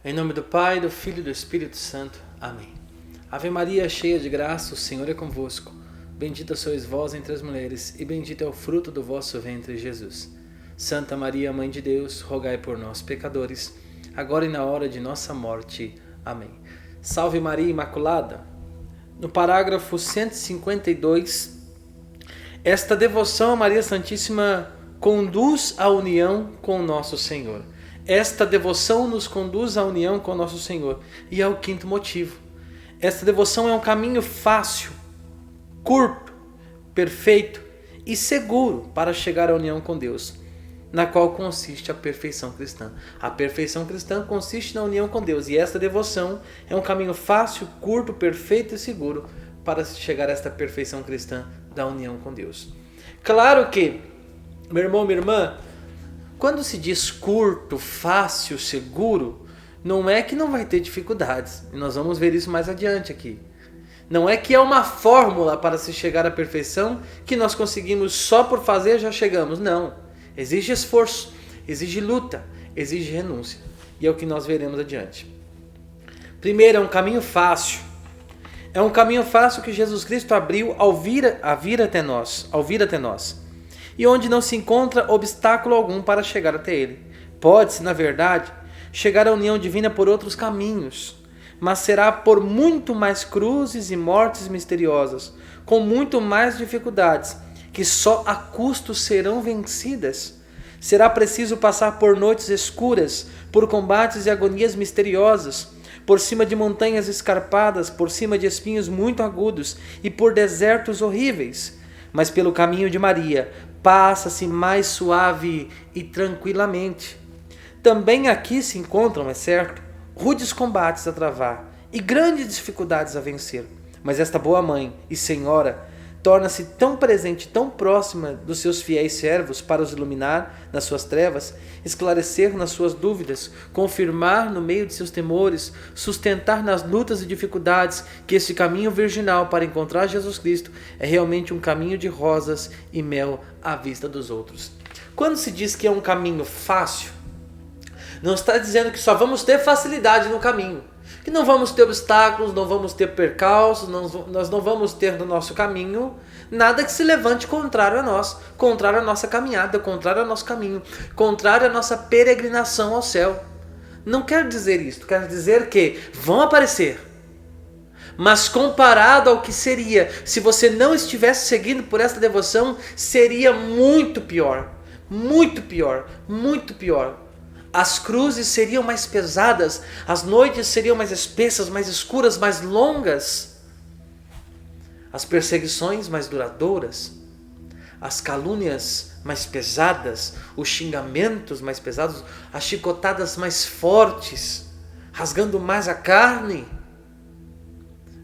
Em nome do Pai, do Filho e do Espírito Santo. Amém. Ave Maria, cheia de graça, o Senhor é convosco. Bendita sois vós entre as mulheres, e bendito é o fruto do vosso ventre, Jesus. Santa Maria, Mãe de Deus, rogai por nós, pecadores, agora e na hora de nossa morte. Amém. Salve Maria Imaculada. No parágrafo 152, esta devoção a Maria Santíssima conduz à união com Nosso Senhor. Esta devoção nos conduz à união com Nosso Senhor. E é o quinto motivo. Esta devoção é um caminho fácil, curto, perfeito e seguro para chegar à união com Deus, na qual consiste a perfeição cristã. A perfeição cristã consiste na união com Deus. E esta devoção é um caminho fácil, curto, perfeito e seguro para chegar a esta perfeição cristã da união com Deus. Claro que, meu irmão, minha irmã, quando se diz curto, fácil, seguro, não é que não vai ter dificuldades. E nós vamos ver isso mais adiante aqui. Não é que é uma fórmula para se chegar à perfeição que nós conseguimos só por fazer já chegamos. Não. Exige esforço, exige luta, exige renúncia. E é o que nós veremos adiante. Primeiro, é um caminho fácil. É um caminho fácil que Jesus Cristo abriu ao vir até nós. E onde não se encontra obstáculo algum para chegar até ele. Pode-se, na verdade, chegar à união divina por outros caminhos, mas será por muito mais cruzes e mortes misteriosas, com muito mais dificuldades, que só a custo serão vencidas. Será preciso passar por noites escuras, por combates e agonias misteriosas, por cima de montanhas escarpadas, por cima de espinhos muito agudos e por desertos horríveis. Mas pelo caminho de Maria, passa-se mais suave e tranquilamente. Também aqui se encontram, é certo, rudes combates a travar e grandes dificuldades a vencer. Mas esta boa mãe e senhora torna-se tão presente, tão próxima dos seus fiéis servos para os iluminar nas suas trevas, esclarecer nas suas dúvidas, confirmar no meio de seus temores, sustentar nas lutas e dificuldades, que esse caminho virginal para encontrar Jesus Cristo é realmente um caminho de rosas e mel à vista dos outros. Quando se diz que é um caminho fácil, não está dizendo que só vamos ter facilidade no caminho, que não vamos ter obstáculos, não vamos ter percalços, nós não vamos ter no nosso caminho nada que se levante contrário a nós, contrário à nossa caminhada, contrário ao nosso caminho, contrário à nossa peregrinação ao céu. Não quero dizer isto, quero dizer que vão aparecer, mas comparado ao que seria se você não estivesse seguindo por esta devoção, seria muito pior, muito pior, muito pior. As cruzes seriam mais pesadas, as noites seriam mais espessas, mais escuras, mais longas. As perseguições mais duradouras, as calúnias mais pesadas, os xingamentos mais pesados, as chicotadas mais fortes, rasgando mais a carne.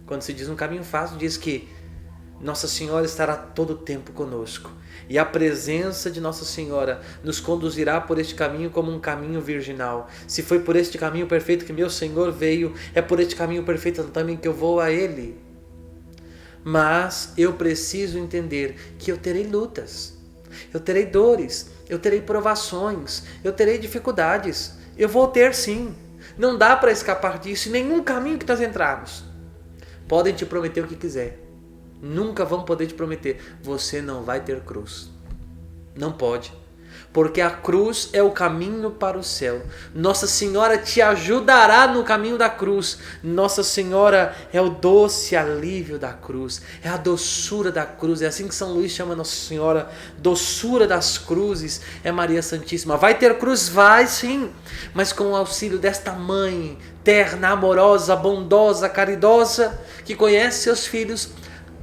Quando se diz um caminho fácil, diz que Nossa Senhora estará todo o tempo conosco. E a presença de Nossa Senhora nos conduzirá por este caminho como um caminho virginal. Se foi por este caminho perfeito que meu Senhor veio, é por este caminho perfeito também que eu vou a Ele. Mas eu preciso entender que eu terei lutas, eu terei dores, eu terei provações, eu terei dificuldades. Eu vou ter sim. Não dá para escapar disso em nenhum caminho que nós entrarmos. Podem te prometer o que quiser. Nunca vão poder te prometer, você não vai ter cruz. Não pode. Porque a cruz é o caminho para o céu. Nossa Senhora te ajudará no caminho da cruz. Nossa Senhora é o doce alívio da cruz. É a doçura da cruz. É assim que São Luís chama Nossa Senhora. Doçura das cruzes é Maria Santíssima. Vai ter cruz? Vai sim. Mas com o auxílio desta mãe terna, amorosa, bondosa, caridosa, que conhece seus filhos,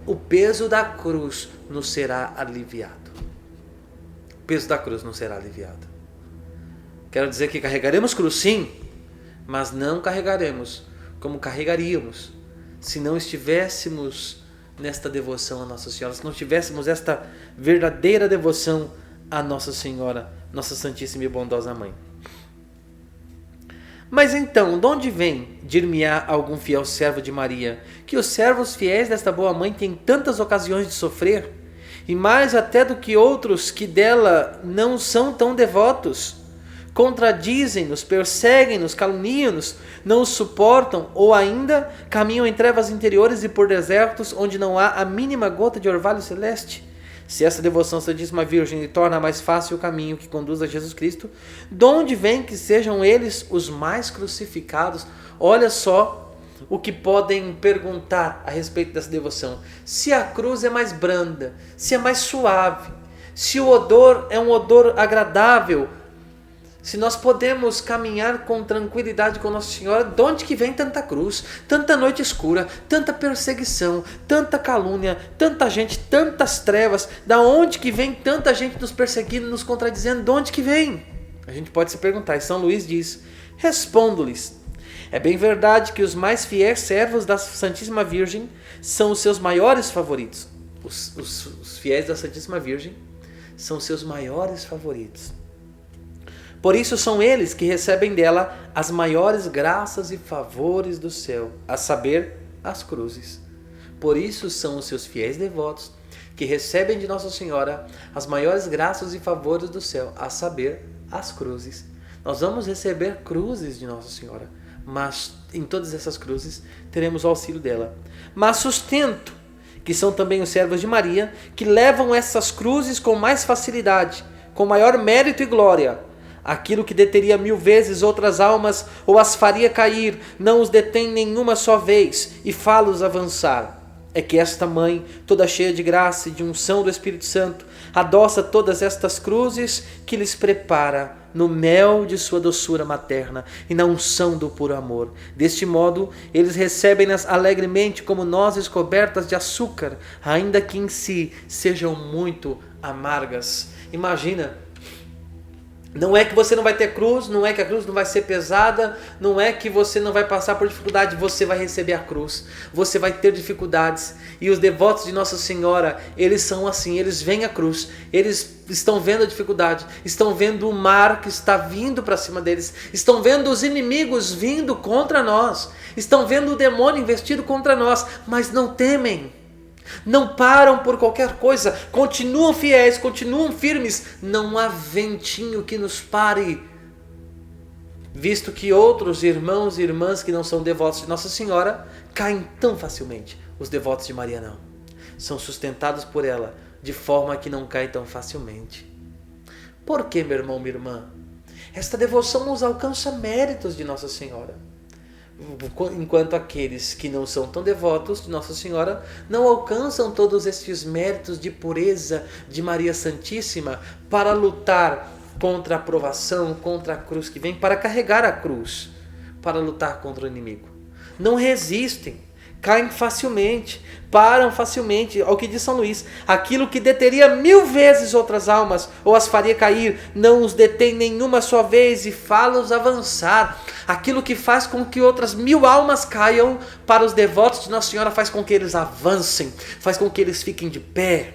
o peso da cruz nos será aliviado. O peso da cruz nos será aliviado. Quero dizer que carregaremos cruz sim, mas não carregaremos como carregaríamos se não estivéssemos nesta devoção a Nossa Senhora, se não tivéssemos esta verdadeira devoção a Nossa Senhora, Nossa Santíssima e Bondosa Mãe. Mas então, de onde vem, dir-me-á algum fiel servo de Maria, que os servos fiéis desta boa mãe têm tantas ocasiões de sofrer, e mais até do que outros que dela não são tão devotos? contradizem-nos, perseguem-nos, caluniam-nos, não os suportam ou ainda caminham em trevas interiores e por desertos onde não há a mínima gota de orvalho celeste. Se essa devoção à Santíssima Virgem lhe torna mais fácil o caminho que conduz a Jesus Cristo, de onde vem que sejam eles os mais crucificados? Olha só o que podem perguntar a respeito dessa devoção. Se a cruz é mais branda, se é mais suave, se o odor é um odor agradável, se nós podemos caminhar com tranquilidade com Nossa Senhora, de onde que vem tanta cruz, tanta noite escura, tanta perseguição, tanta calúnia, tanta gente, tantas trevas, da onde que vem tanta gente nos perseguindo, nos contradizendo, de onde que vem? A gente pode se perguntar, e São Luís diz, respondo-lhes, é bem verdade que os mais fiéis servos da Santíssima Virgem são os seus maiores favoritos. Os fiéis da Santíssima Virgem são seus maiores favoritos. Por isso são eles que recebem dela as maiores graças e favores do céu, a saber, as cruzes. Por isso são os seus fiéis devotos que recebem de Nossa Senhora as maiores graças e favores do céu, a saber, as cruzes. Nós vamos receber cruzes de Nossa Senhora, mas em todas essas cruzes teremos o auxílio dela. Mas sustento que são também os servos de Maria, que levam essas cruzes com mais facilidade, com maior mérito e glória. Aquilo que deteria 1000 vezes outras almas ou as faria cair, não os detém nenhuma só vez e fá-los avançar. É que esta mãe, toda cheia de graça e de unção do Espírito Santo, adoça todas estas cruzes que lhes prepara no mel de sua doçura materna e na unção do puro amor. Deste modo, eles recebem-nas alegremente como nozes cobertas de açúcar, ainda que em si sejam muito amargas. Imagina, não é que você não vai ter cruz, não é que a cruz não vai ser pesada, não é que você não vai passar por dificuldade, você vai receber a cruz, você vai ter dificuldades. E os devotos de Nossa Senhora, eles são assim, eles veem a cruz, eles estão vendo a dificuldade, estão vendo o mar que está vindo para cima deles, estão vendo os inimigos vindo contra nós, estão vendo o demônio investido contra nós, mas não temem. Não param por qualquer coisa, continuam fiéis, continuam firmes, não há ventinho que nos pare, visto que outros irmãos e irmãs que não são devotos de Nossa Senhora caem tão facilmente. Os devotos de Maria não, são sustentados por ela de forma que não caem tão facilmente. Por que, meu irmão, minha irmã? Esta devoção nos alcança méritos de Nossa Senhora, enquanto aqueles que não são tão devotos de Nossa Senhora não alcançam todos estes méritos de pureza de Maria Santíssima para lutar contra a provação, contra a cruz que vem, para carregar a cruz, para lutar contra o inimigo. Não resistem, caem facilmente, param facilmente. Ao que diz São Luís, aquilo que deteria 1000 vezes outras almas ou as faria cair, não os detém nenhuma só vez e fá-los avançar. Aquilo que faz com que outras 1000 almas caiam, para os devotos de Nossa Senhora faz com que eles avancem, faz com que eles fiquem de pé.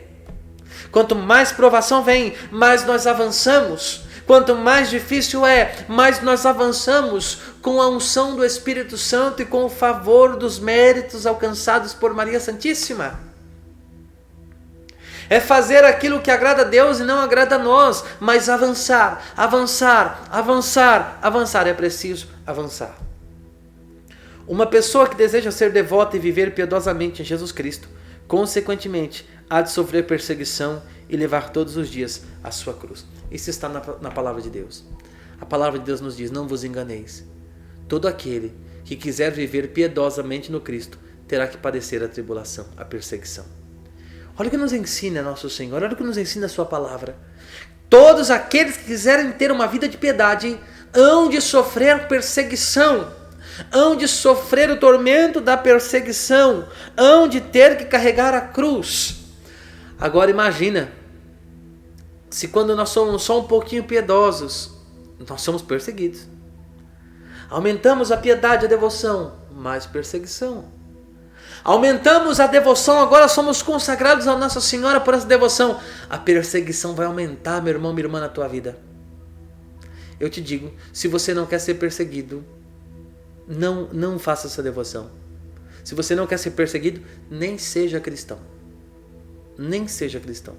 Quanto mais provação vem, mais nós avançamos. Quanto mais difícil é, mais nós avançamos com a unção do Espírito Santo e com o favor dos méritos alcançados por Maria Santíssima. É fazer aquilo que agrada a Deus e não agrada a nós, mas avançar, avançar, avançar, avançar. É preciso avançar. Uma pessoa que deseja ser devota e viver piedosamente em Jesus Cristo, consequentemente, há de sofrer perseguição e levar todos os dias a sua cruz. Isso está na palavra de Deus. A palavra de Deus nos diz, não vos enganeis. Todo aquele que quiser viver piedosamente no Cristo terá que padecer a tribulação, a perseguição. Olha o que nos ensina Nosso Senhor, olha o que nos ensina a sua palavra. Todos aqueles que quiserem ter uma vida de piedade hão de sofrer perseguição, hão de sofrer o tormento da perseguição, hão de ter que carregar a cruz. Agora imagina, se quando nós somos só um pouquinho piedosos, nós somos perseguidos. Aumentamos a piedade, a devoção, mais perseguição. Aumentamos a devoção, agora somos consagrados a Nossa Senhora por essa devoção. A perseguição vai aumentar, meu irmão, minha irmã, na tua vida. Eu te digo, se você não quer ser perseguido, não faça essa devoção. Se você não quer ser perseguido, nem seja cristão. Nem seja cristão.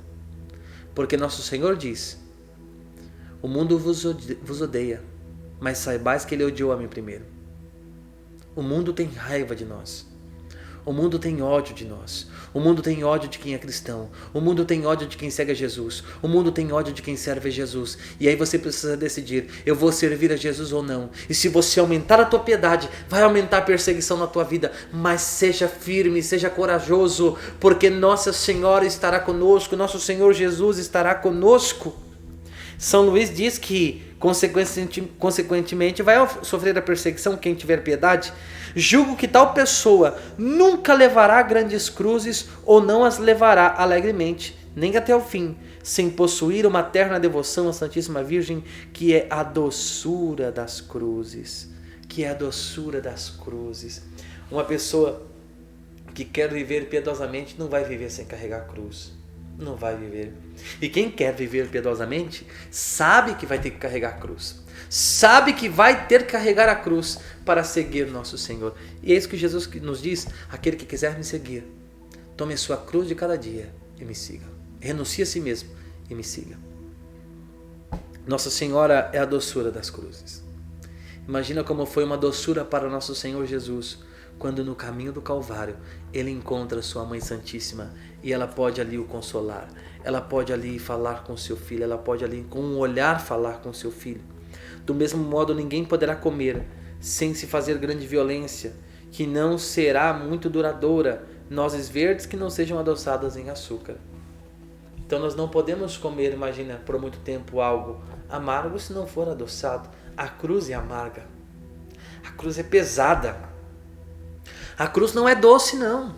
Porque Nosso Senhor diz, O mundo vos odeia, mas saibais que ele odiou a mim primeiro. O mundo tem raiva de nós. O mundo tem ódio de nós. O mundo tem ódio de quem é cristão. O mundo tem ódio de quem segue a Jesus. O mundo tem ódio de quem serve a Jesus. E aí você precisa decidir, eu vou servir a Jesus ou não. E se você aumentar a tua piedade, vai aumentar a perseguição na tua vida. Mas seja firme, seja corajoso, porque Nossa Senhora estará conosco, nosso Senhor Jesus estará conosco. São Luís diz que, consequentemente, vai sofrer a perseguição quem tiver piedade. Julgo que tal pessoa nunca levará grandes cruzes ou não as levará alegremente, nem até o fim, sem possuir uma terna devoção à Santíssima Virgem, que é a doçura das cruzes. Que é a doçura das cruzes. Uma pessoa que quer viver piedosamente não vai viver sem carregar a cruz. Não vai viver. E quem quer viver piedosamente sabe que vai ter que carregar a cruz. Sabe que vai ter que carregar a cruz para seguir nosso Senhor. E é isso que Jesus nos diz: aquele que quiser me seguir, tome a sua cruz de cada dia e me siga. Renuncie a si mesmo e me siga. Nossa Senhora é a doçura das cruzes. Imagina como foi uma doçura para nosso Senhor Jesus, quando no caminho do Calvário ele encontra sua Mãe Santíssima e ela pode ali o consolar, ela pode ali falar com seu filho, ela pode ali com um olhar falar com seu filho. Do mesmo modo, ninguém poderá comer sem se fazer grande violência, que não será muito duradoura, nozes verdes que não sejam adoçadas em açúcar. Então nós não podemos comer, imagina, por muito tempo algo amargo se não for adoçado. A cruz é amarga, a cruz é pesada, a cruz não é doce não,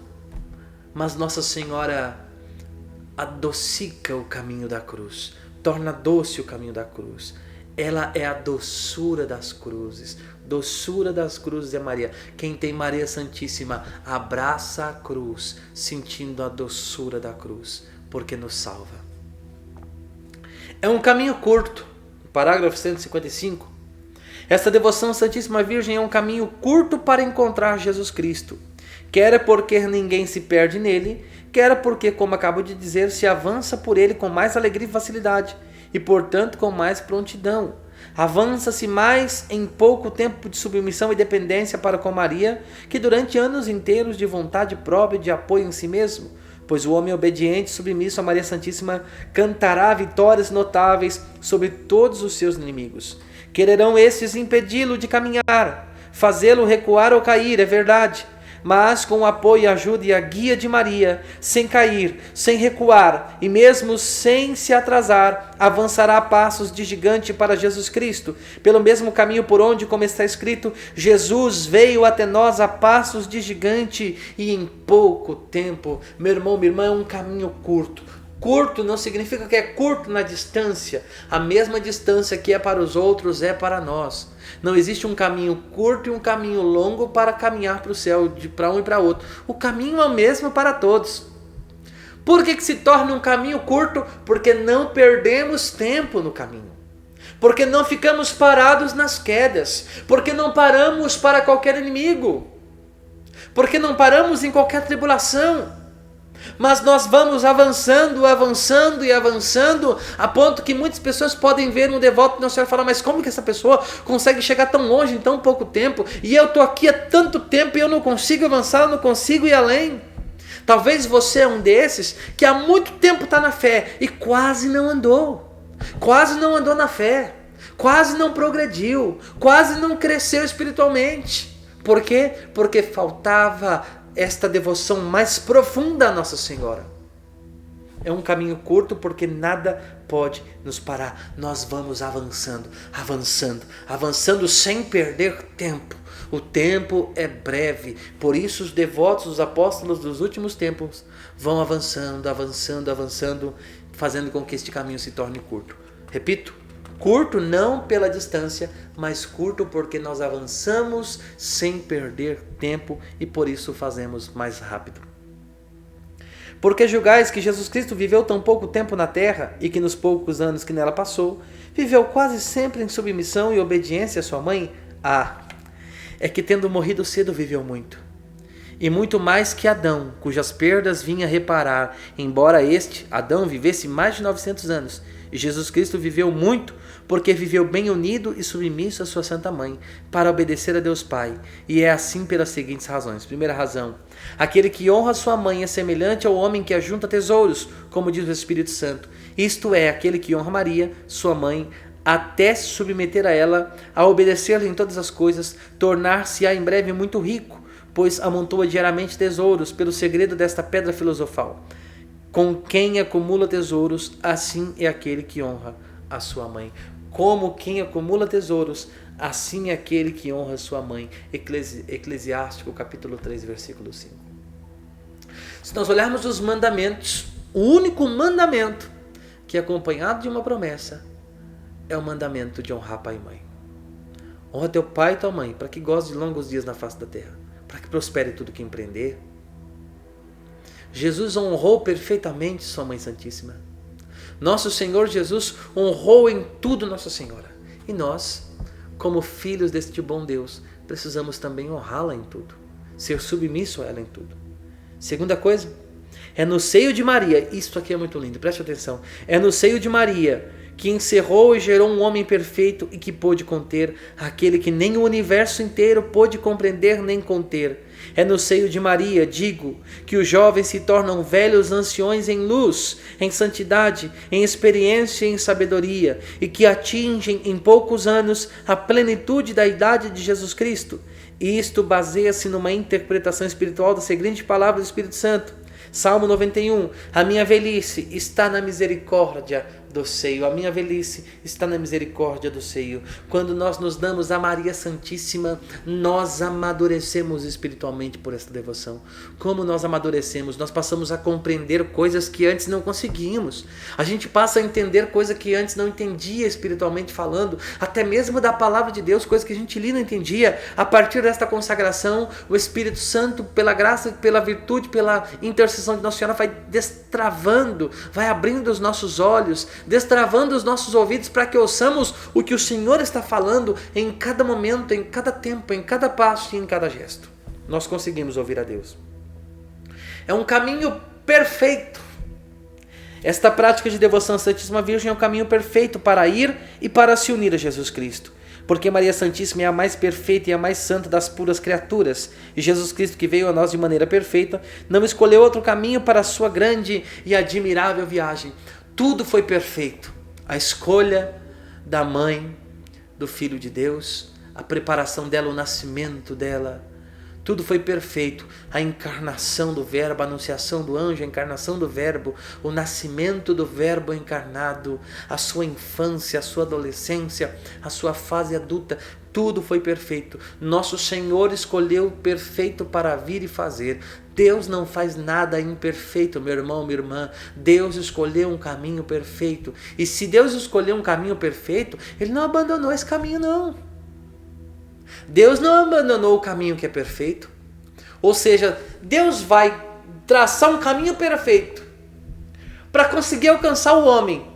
mas Nossa Senhora adocica o caminho da cruz, torna doce o caminho da cruz. Ela é a doçura das cruzes. Doçura das cruzes é Maria. Quem tem Maria Santíssima abraça a cruz, sentindo a doçura da cruz, porque nos salva. É um caminho curto. Parágrafo 155. Esta devoção à Santíssima Virgem é um caminho curto para encontrar Jesus Cristo. Quer porque ninguém se perde nele, quer porque, como acabo de dizer, se avança por ele com mais alegria e facilidade, e portanto com mais prontidão. Avança-se mais em pouco tempo de submissão e dependência para com Maria, que durante anos inteiros de vontade própria e de apoio em si mesmo, pois o homem obediente e submisso a Maria Santíssima cantará vitórias notáveis sobre todos os seus inimigos. Quererão estes impedi-lo de caminhar, fazê-lo recuar ou cair, é verdade, mas com o apoio, a ajuda e a guia de Maria, sem cair, sem recuar e mesmo sem se atrasar, avançará a passos de gigante para Jesus Cristo, pelo mesmo caminho por onde, como está escrito, Jesus veio até nós a passos de gigante e em pouco tempo. Meu irmão, minha irmã, é um caminho curto. Curto não significa que é curto na distância. A mesma distância que é para os outros é para nós. Não existe um caminho curto e um caminho longo para caminhar para o céu, para um e para outro. O caminho é o mesmo para todos. Por que se torna um caminho curto? Porque não perdemos tempo no caminho. Porque não ficamos parados nas quedas. Porque não paramos para qualquer inimigo. Porque não paramos em qualquer tribulação. Mas nós vamos avançando, avançando e avançando, a ponto que muitas pessoas podem ver um devoto de Nossa Senhora e falar: mas como que essa pessoa consegue chegar tão longe em tão pouco tempo? E eu estou aqui há tanto tempo e eu não consigo avançar, eu não consigo ir além. Talvez você é um desses que há muito tempo está na fé e quase não andou na fé, quase não progrediu, quase não cresceu espiritualmente. Por quê? Porque faltava esta devoção mais profunda a Nossa Senhora. É um caminho curto porque nada pode nos parar. Nós vamos avançando, avançando, avançando sem perder tempo. O tempo é breve, por isso os devotos, os apóstolos dos últimos tempos vão avançando, avançando, avançando, fazendo com que este caminho se torne curto. Repito, curto não pela distância, mas curto porque nós avançamos sem perder tempo e por isso fazemos mais rápido. Porque julgais que Jesus Cristo viveu tão pouco tempo na terra e que nos poucos anos que nela passou, viveu quase sempre em submissão e obediência à sua mãe? É que tendo morrido cedo viveu muito. E muito mais que Adão, cujas perdas vinha reparar, embora este, Adão, vivesse mais de 900 anos. E Jesus Cristo viveu muito, porque viveu bem unido e submisso à sua Santa Mãe, para obedecer a Deus Pai. E é assim pelas seguintes razões. Primeira razão: aquele que honra sua mãe é semelhante ao homem que ajunta tesouros, como diz o Espírito Santo. Isto é, aquele que honra Maria, sua mãe, até se submeter a ela, a obedecer-lhe em todas as coisas, tornar-se-á em breve muito rico, pois amontoa diariamente tesouros pelo segredo desta pedra filosofal. Com quem acumula tesouros, assim é aquele que honra a sua mãe. Como quem acumula tesouros, assim é aquele que honra a sua mãe. Eclesiástico, capítulo 3, versículo 5. Se nós olharmos os mandamentos, o único mandamento que é acompanhado de uma promessa é o mandamento de honrar pai e mãe. Honra teu pai e tua mãe, para que goze de longos dias na face da terra, para que prospere tudo que empreender. Jesus honrou perfeitamente sua Mãe Santíssima. Nosso Senhor Jesus honrou em tudo Nossa Senhora. E nós, como filhos deste bom Deus, precisamos também honrá-la em tudo, ser submisso a ela em tudo. Segunda coisa, é no seio de Maria, isto aqui é muito lindo, preste atenção, é no seio de Maria que encerrou e gerou um homem perfeito e que pôde conter aquele que nem o universo inteiro pôde compreender nem conter. É no seio de Maria, digo, que os jovens se tornam velhos anciões em luz, em santidade, em experiência e em sabedoria, e que atingem em poucos anos a plenitude da idade de Jesus Cristo. E isto baseia-se numa interpretação espiritual da seguinte palavra do Espírito Santo. Salmo 91, a minha velhice está na misericórdia do seio, a minha velhice está na misericórdia do seio. Quando nós nos damos a Maria Santíssima, nós amadurecemos espiritualmente por esta devoção. Como nós amadurecemos? Nós passamos a compreender coisas que antes não conseguíamos. A gente passa a entender coisas que antes não entendia espiritualmente falando, até mesmo da palavra de Deus, coisas que a gente ali não entendia. A partir desta consagração, o Espírito Santo, pela graça, pela virtude, pela intercessão de Nossa Senhora, vai destravando, vai abrindo os nossos olhos, destravando os nossos ouvidos para que ouçamos o que o Senhor está falando em cada momento, em cada tempo, em cada passo e em cada gesto. Nós conseguimos ouvir a Deus. É um caminho perfeito. Esta prática de devoção à Santíssima Virgem é um caminho perfeito para ir e para se unir a Jesus Cristo. Porque Maria Santíssima é a mais perfeita e a mais santa das puras criaturas. E Jesus Cristo, que veio a nós de maneira perfeita, não escolheu outro caminho para a sua grande e admirável viagem. Tudo foi perfeito. A escolha da mãe, do Filho de Deus, a preparação dela, o nascimento dela. Tudo foi perfeito. A encarnação do Verbo, a anunciação do anjo, a encarnação do Verbo, o nascimento do Verbo encarnado, a sua infância, a sua adolescência, a sua fase adulta. Tudo foi perfeito. Nosso Senhor escolheu o perfeito para vir e fazer. Deus não faz nada imperfeito, meu irmão, minha irmã. Deus escolheu um caminho perfeito. E se Deus escolheu um caminho perfeito, Ele não abandonou esse caminho, não. Deus não abandonou o caminho que é perfeito. Ou seja, Deus vai traçar um caminho perfeito para conseguir alcançar o homem.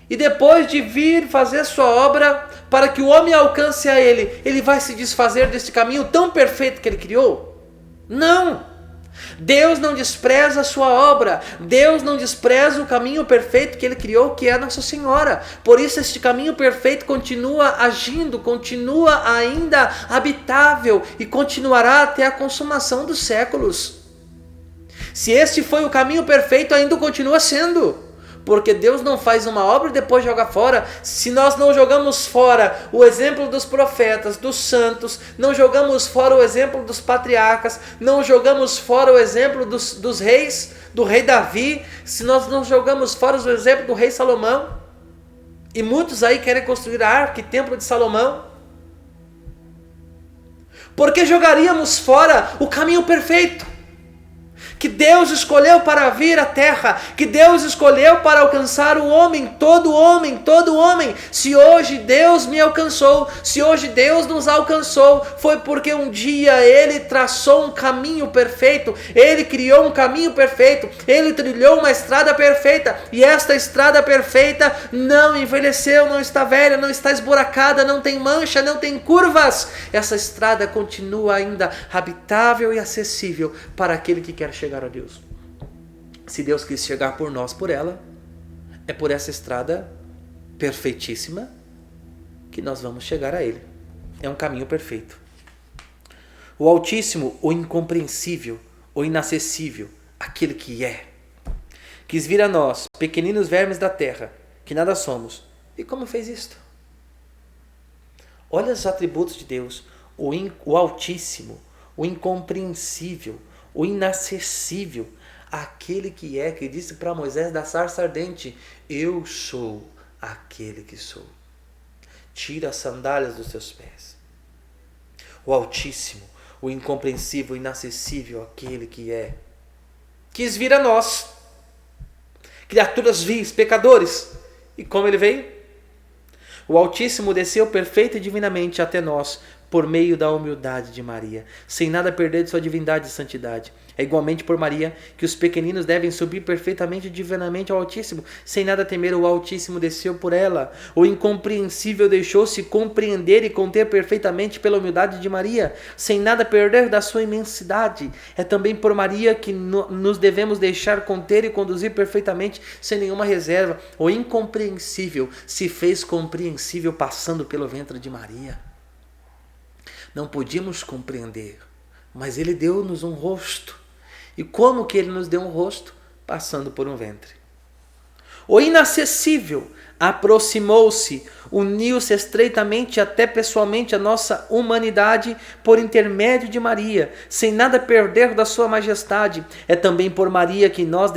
E depois de vir fazer sua obra, para que o homem alcance a Ele, Ele vai se desfazer deste caminho tão perfeito que Ele criou? Não! Deus não despreza a sua obra. Deus não despreza o caminho perfeito que Ele criou, que é Nossa Senhora. Por isso este caminho perfeito continua agindo, continua ainda habitável e continuará até a consumação dos séculos. Se este foi o caminho perfeito, ainda continua sendo. Porque Deus não faz uma obra e depois joga fora. Se nós não jogamos fora o exemplo dos profetas, dos santos, não jogamos fora o exemplo dos patriarcas, não jogamos fora o exemplo dos reis, do rei Davi, se nós não jogamos fora o exemplo do rei Salomão, e muitos aí querem construir a arca e templo de Salomão, porque jogaríamos fora o caminho perfeito, que Deus escolheu para vir à terra, que Deus escolheu para alcançar o homem, todo homem, todo homem. Se hoje Deus me alcançou, se hoje Deus nos alcançou, foi porque um dia Ele traçou um caminho perfeito, Ele criou um caminho perfeito, Ele trilhou uma estrada perfeita, e esta estrada perfeita não envelheceu, não está velha, não está esburacada, não tem mancha, não tem curvas. Essa estrada continua ainda habitável e acessível para aquele que quer chegar a Deus. Se Deus quis chegar por nós, por ela, é por essa estrada perfeitíssima que nós vamos chegar a Ele. É um caminho perfeito. O Altíssimo, o incompreensível, o inacessível, aquele que é, quis vir a nós, pequeninos vermes da terra, que nada somos. E como fez isto? Olha os atributos de Deus, o Altíssimo, o incompreensível, o inacessível, aquele que é, que disse para Moisés da sarça ardente: eu sou aquele que sou. Tira as sandálias dos seus pés. O Altíssimo, o incompreensível, o inacessível, aquele que é, quis vir a nós, criaturas vis, pecadores. E como ele veio? O Altíssimo desceu perfeito e divinamente até nós, por meio da humildade de Maria, sem nada perder de sua divindade e santidade. É igualmente por Maria que os pequeninos devem subir perfeitamente e divinamente ao Altíssimo, sem nada temer. O Altíssimo desceu por ela. O incompreensível deixou-se compreender e conter perfeitamente pela humildade de Maria, sem nada perder da sua imensidade. É também por Maria que nos devemos deixar conter e conduzir perfeitamente, sem nenhuma reserva. O incompreensível se fez compreensível passando pelo ventre de Maria. Não podíamos compreender, mas Ele deu-nos um rosto. E como que Ele nos deu um rosto? Passando por um ventre. O inacessível aproximou-se, uniu-se estreitamente até pessoalmente a nossa humanidade por intermédio de Maria, sem nada perder da sua majestade. É também por Maria que nos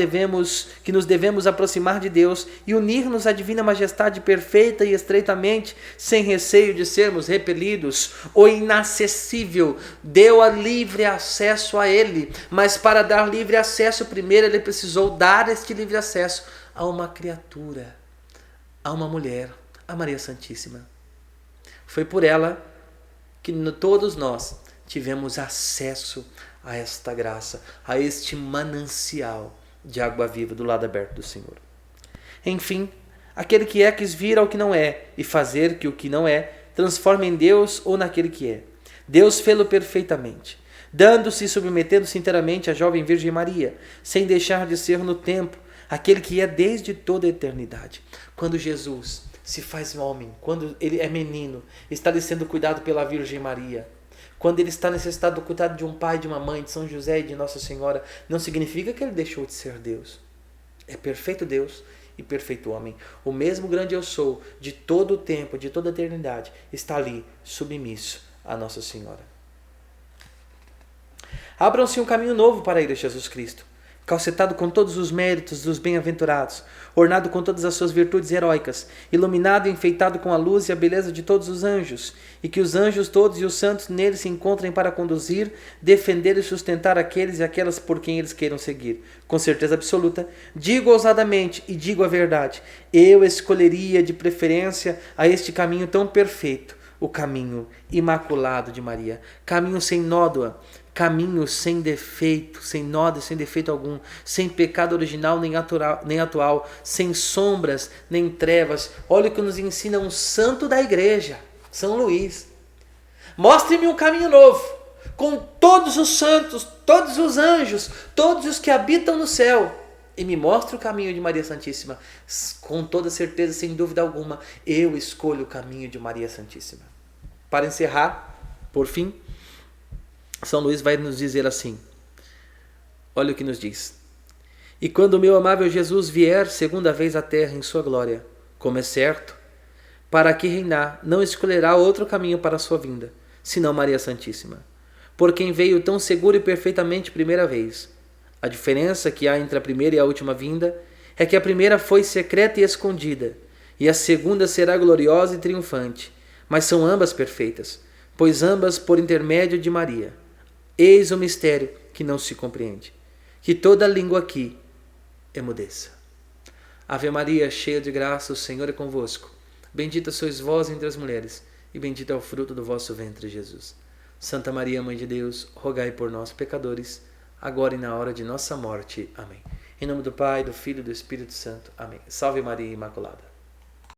devemos aproximar de Deus e unir-nos à divina majestade perfeita e estreitamente, sem receio de sermos repelidos. O inacessível deu a livre acesso a Ele, mas para dar livre acesso, primeiro Ele precisou dar este livre acesso a uma criatura, a uma mulher, a Maria Santíssima. Foi por ela que todos nós tivemos acesso a esta graça, a este manancial de água viva do lado aberto do Senhor. Enfim, aquele que é quis vir ao que não é e fazer que o que não é transforme em Deus ou naquele que é. Deus fê-lo perfeitamente, dando-se e submetendo-se inteiramente à jovem Virgem Maria, sem deixar de ser no tempo aquele que é desde toda a eternidade. Quando Jesus se faz homem, quando ele é menino, está lhe sendo cuidado pela Virgem Maria, quando ele está necessitado do cuidado de um pai, de uma mãe, de São José e de Nossa Senhora, não significa que ele deixou de ser Deus. É perfeito Deus e perfeito homem. O mesmo grande eu sou, de todo o tempo, de toda a eternidade, está ali, submisso a Nossa Senhora. Abram-se um caminho novo para ir a Jesus Cristo, calcetado com todos os méritos dos bem-aventurados, ornado com todas as suas virtudes heróicas, iluminado e enfeitado com a luz e a beleza de todos os anjos, e que os anjos todos e os santos nele se encontrem para conduzir, defender e sustentar aqueles e aquelas por quem eles queiram seguir. Com certeza absoluta, digo ousadamente e digo a verdade, eu escolheria de preferência a este caminho tão perfeito, o caminho imaculado de Maria, caminho sem nódoa, caminho sem defeito, sem nódoa, sem defeito algum, sem pecado original nem atual, sem sombras nem trevas. Olha o que nos ensina um santo da igreja, São Luís. Mostre-me um caminho novo, com todos os santos, todos os anjos, todos os que habitam no céu, e me mostre o caminho de Maria Santíssima. Com toda certeza, sem dúvida alguma, eu escolho o caminho de Maria Santíssima. Para encerrar, por fim, São Luís vai nos dizer assim, olha o que nos diz: e quando o meu amável Jesus vier segunda vez à terra em sua glória, como é certo, para aqui reinar, não escolherá outro caminho para a sua vinda, senão Maria Santíssima, por quem veio tão seguro e perfeitamente primeira vez. A diferença que há entre a primeira e a última vinda é que a primeira foi secreta e escondida, e a segunda será gloriosa e triunfante, mas são ambas perfeitas, pois ambas por intermédio de Maria. Eis o mistério que não se compreende. que toda língua aqui emudeça. Ave Maria, cheia de graça, o Senhor é convosco. Bendita sois vós entre as mulheres, e bendito é o fruto do vosso ventre, Jesus. Santa Maria, Mãe de Deus, rogai por nós, pecadores, agora e na hora de nossa morte. Amém. Em nome do Pai, do Filho e do Espírito Santo. Amém. Salve Maria Imaculada.